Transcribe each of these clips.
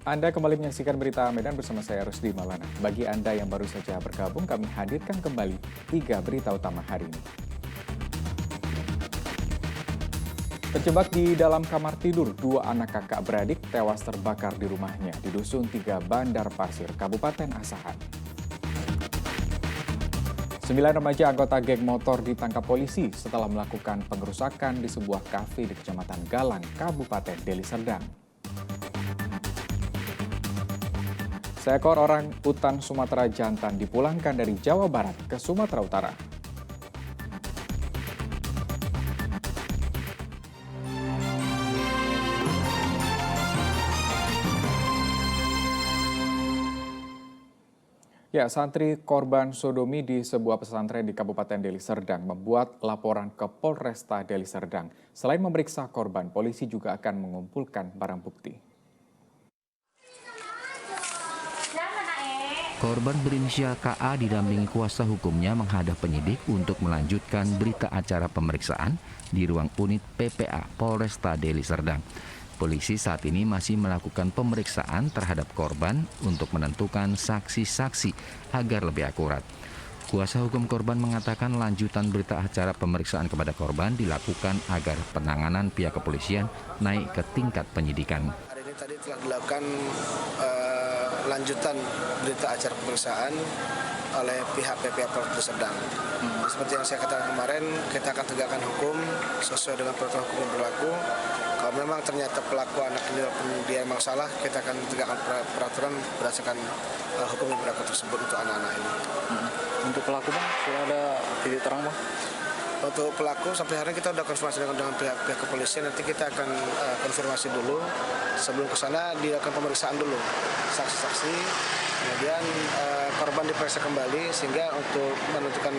Anda kembali menyaksikan berita Medan bersama saya Rusdi Malana. Bagi Anda yang baru saja bergabung, kami hadirkan kembali 3 berita utama hari ini. Terjebak di dalam kamar tidur, 2 anak kakak beradik tewas terbakar di rumahnya di Dusun 3 Bandar Pasir, Kabupaten Asahan. 9 remaja anggota geng motor ditangkap polisi setelah melakukan pengerusakan di sebuah kafe di Kecamatan Galang, Kabupaten Deli Serdang. Seekor orang utan Sumatera jantan dipulangkan dari Jawa Barat ke Sumatera Utara. Ya, santri korban sodomi di sebuah pesantren di Kabupaten Deli Serdang membuat laporan ke Polresta Deli Serdang. Selain memeriksa korban, polisi juga akan mengumpulkan barang bukti. Korban berinisial KA didampingi kuasa hukumnya menghadap penyidik untuk melanjutkan berita acara pemeriksaan di ruang unit PPA Polresta Deli Serdang. Polisi saat ini masih melakukan pemeriksaan terhadap korban untuk menentukan saksi-saksi agar lebih akurat. Kuasa hukum korban mengatakan lanjutan berita acara pemeriksaan kepada korban dilakukan agar penanganan pihak kepolisian naik ke tingkat penyidikan. Hari ini tadi telah dilakukan lanjutan berita acara pemeriksaan oleh pihak PPA Polres Serdang. Seperti yang saya katakan kemarin, kita akan tegakkan hukum sesuai dengan protokol hukum yang berlaku. Kalau memang ternyata pelaku anak ini dia memang salah, kita akan tegakkan peraturan berdasarkan hukum yang berlaku tersebut untuk anak-anak ini. Untuk pelaku Bang, sudah ada titik terang Bang? Untuk pelaku sampai hari ini kita sudah konfirmasi dengan pihak kepolisian, nanti kita akan konfirmasi dulu. Sebelum ke sana dilakukan pemeriksaan dulu saksi-saksi, kemudian korban diperiksa kembali sehingga untuk menentukan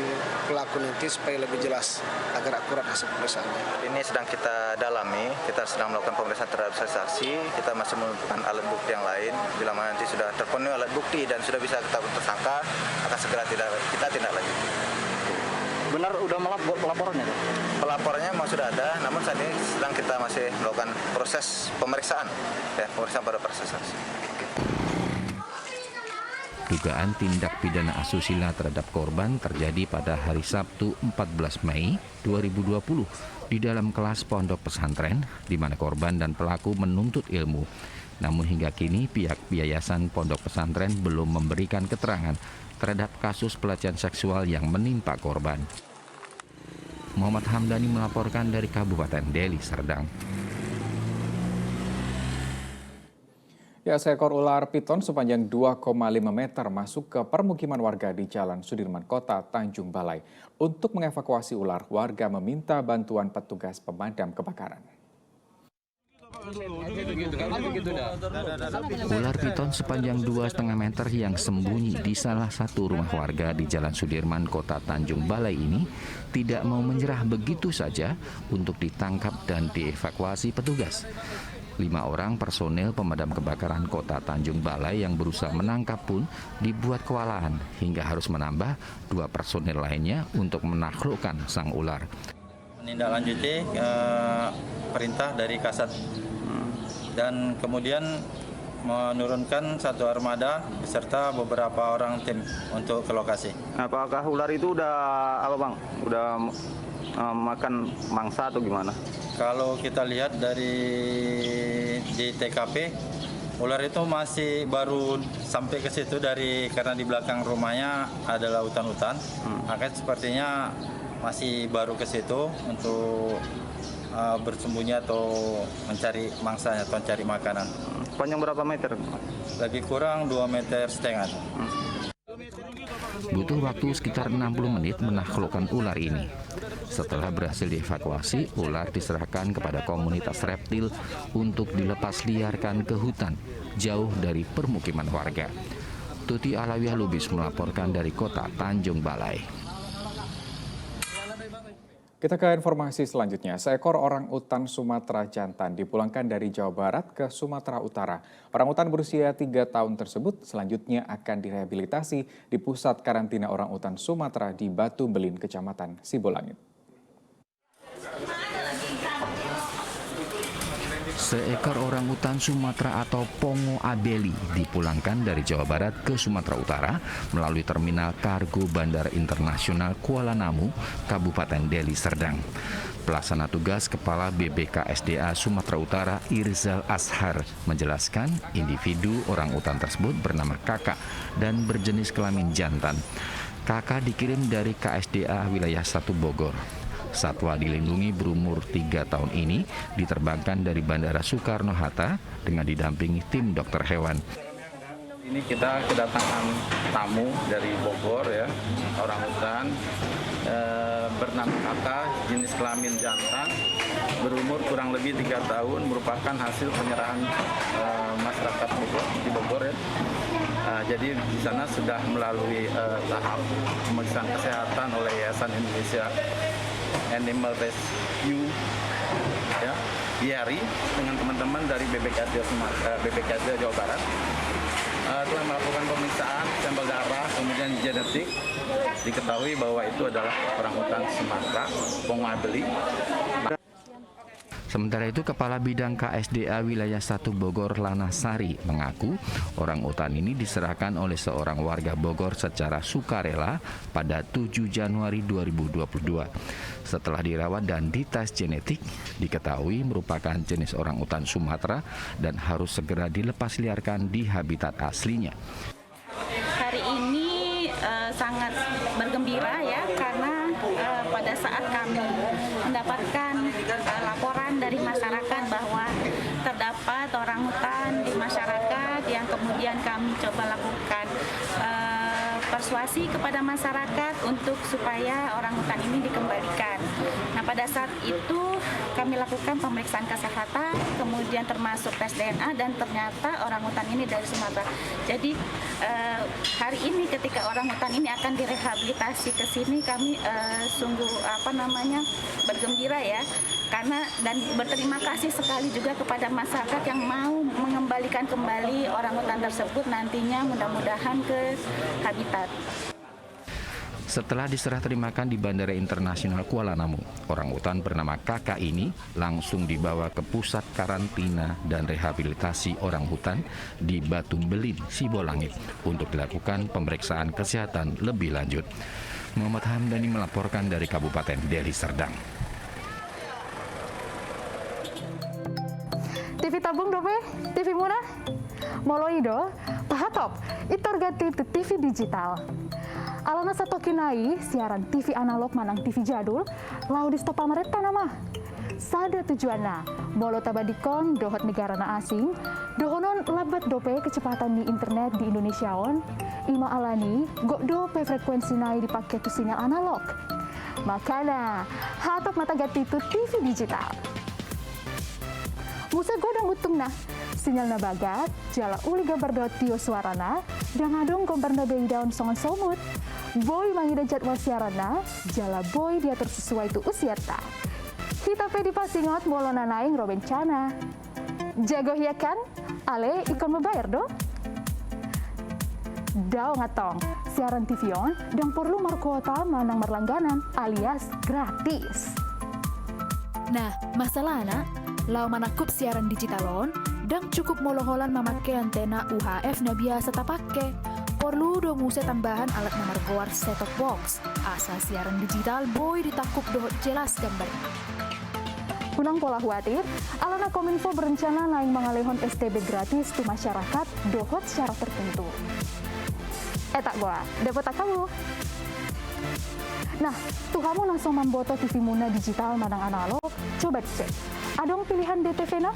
pelaku nanti supaya lebih jelas agar akurat hasil pemeriksaannya. Ini sedang kita dalami, kita sedang melakukan pemeriksaan terhadap saksi, kita masih mengumpulkan alat bukti yang lain. Bila mana nanti sudah terpenuhi alat bukti dan sudah bisa kita tersangka, akan segera kita tindak lanjut. Benar udah melapor pelaporannya? Pelaporannya memang sudah ada, namun saat ini sedang kita masih melakukan proses pemeriksaan, pemeriksaan pada saksi. Dugaan tindak pidana asusila terhadap korban terjadi pada hari Sabtu 14 Mei 2020 di dalam kelas pondok pesantren di mana korban dan pelaku menuntut ilmu. Namun hingga kini pihak yayasan pondok pesantren belum memberikan keterangan terhadap kasus pelecehan seksual yang menimpa korban. Muhammad Hamdani melaporkan dari Kabupaten Deli Serdang. Ya, seekor ular piton sepanjang 2,5 meter masuk ke permukiman warga di Jalan Sudirman Kota, Tanjung Balai. Untuk mengevakuasi ular, warga meminta bantuan petugas pemadam kebakaran. Ular piton sepanjang 2,5 meter yang sembunyi di salah satu rumah warga di Jalan Sudirman, Kota Tanjung Balai ini tidak mau menyerah begitu saja untuk ditangkap dan dievakuasi petugas. 5 orang personel pemadam kebakaran Kota Tanjung Balai yang berusaha menangkap pun dibuat kewalahan hingga harus menambah 2 personel lainnya untuk menaklukkan sang ular. Menindaklanjuti perintah dari Kasat dan kemudian menurunkan 1 armada beserta beberapa orang tim untuk ke lokasi. Apakah ular itu udah apa Bang? Udah makan mangsa atau gimana? Kalau kita lihat di TKP, ular itu masih baru sampai ke situ karena di belakang rumahnya adalah hutan-hutan. Makanya sepertinya masih baru ke situ untuk bersembunyi atau mencari mangsanya atau mencari makanan. Panjang berapa meter? Lebih kurang 2,5 meter. Butuh waktu sekitar 60 menit menaklukkan ular ini. Setelah berhasil dievakuasi, ular diserahkan kepada komunitas reptil untuk dilepas liarkan ke hutan jauh dari permukiman warga. Tuti Alawiyah Lubis melaporkan dari Kota Tanjung Balai. Kita ke informasi selanjutnya. Seekor orang utan Sumatera jantan dipulangkan dari Jawa Barat ke Sumatera Utara. Orang utan berusia 3 tahun tersebut selanjutnya akan direhabilitasi di pusat karantina orang utan Sumatera di Batu Belin, Kecamatan Sibolangit. Seekor orang utan Sumatera atau Pongo abeli dipulangkan dari Jawa Barat ke Sumatera Utara melalui Terminal Kargo Bandara Internasional Kuala Namu, Kabupaten Deli Serdang. Pelaksana tugas Kepala BBKSDA Sumatera Utara Irzal Ashar menjelaskan individu orang utan tersebut bernama Kakak dan berjenis kelamin jantan. Kakak dikirim dari KSDA Wilayah 1 Bogor. Satwa dilindungi berumur 3 tahun ini diterbangkan dari Bandara Soekarno-Hatta dengan didampingi tim dokter hewan. Ini kita kedatangan tamu dari Bogor ya, orang hutan bernama Kakak, jenis kelamin jantan, berumur kurang lebih 3 tahun, merupakan hasil penyerahan masyarakat Bogor di Bogor ya. Jadi di sana sudah melalui tahap pemeriksaan kesehatan oleh Yayasan Indonesia Animal Rescue ya, IARI dengan teman-teman dari BBKSDA Jawa Barat telah melakukan pemeriksaan sampel darah, kemudian genetik, diketahui bahwa itu adalah orangutan Sumatera, Pongo abeli. Sementara itu, Kepala Bidang KSDA Wilayah 1 Bogor Lanasari mengaku orang utan ini diserahkan oleh seorang warga Bogor secara sukarela pada 7 Januari 2022. Setelah dirawat dan dites genetik, diketahui merupakan jenis orang utan Sumatera dan harus segera dilepas liarkan di habitat aslinya. Hari ini sangat bergembira ya, karena pada saat kami mendapatkan laporan dari masyarakat bahwa terdapat orangutan di masyarakat yang kemudian kami coba lakukan persuasi kepada masyarakat untuk supaya orangutan ini dikembalikan. Nah, pada saat itu kami lakukan pemeriksaan kesehatan, kemudian termasuk tes DNA, dan ternyata orangutan ini dari Sumatera. Jadi hari ini ketika orangutan ini akan direhabilitasi ke sini, kami sungguh bergembira ya, karena dan berterima kasih sekali juga kepada masyarakat yang mau mengembalikan kembali orangutan tersebut nantinya mudah-mudahan ke habitat. Setelah diserah terimakan di Bandara Internasional Kuala Namu, orangutan bernama Kakak ini langsung dibawa ke pusat karantina dan rehabilitasi orangutan di Batu Belin, Sibolangit untuk dilakukan pemeriksaan kesehatan lebih lanjut. Muhammad Hamdani melaporkan dari Kabupaten Deli Serdang. TV tabung dope, TV murah, moloido, pahatop, itorgati ke TV digital. Alana satu kinai, siaran TV analog manang TV jadul, lau di stop pamereta nama. Sada tujuanna, bolo tabadikon dohot negara na asing, dohonon labat dope kecepatan di internet di Indonesiaon, ima alani, gok dope frekuensi nai dipakai tu sinyal analog. Makana, hatop mata gati tu TV digital. Musa godang utung nah, sinyal na bagat, jala uli gambar dot tio suarana, dan ngadong gambar na bayi daun songan somut. Boy mangida jadwal siarana, jala boy diatur sesuai tu usia ta. Kita pe di pasingot molona naing robencana. Jago ya kan? Ale ikon membayar do? Dao ngatong, siaran TV on, dan perlu markuota manang merlangganan alias gratis. Nah, masalahnya, lau manakup siaran digitalon, dan cukup moloholan memakai antena UHF na biasa tak pakai. Perlu dong musa tambahan alat nomor goar set-top box. Asal siaran digital boy ditakup dohot jelas gambarnya. Kunang pola khawatir, alana Kominfo berencana naik mengalihon STB gratis tu masyarakat dohot secara tertentu. Tak gua, dapat tak kamu? Nah, tuh kamu langsung memboto TV Muna digital manang analog, coba dicek. Adong pilihan DTV na?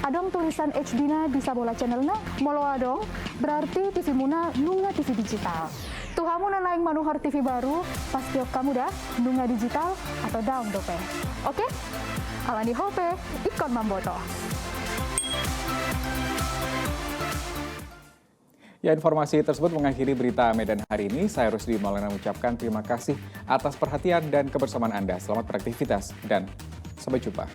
Adong tulisan HD na di sabola channel na? Molo adong, berarti TV Muna nunga TV digital. Tuh kamu na naik manuhar TV baru, pasti kamu dah nunga digital atau daun dope. Oke? Alani hope, ikon mamboto. Ya, informasi tersebut mengakhiri berita Medan hari ini. Saya Rusdi Maulana mengucapkan terima kasih atas perhatian dan kebersamaan Anda. Selamat beraktivitas dan sampai jumpa.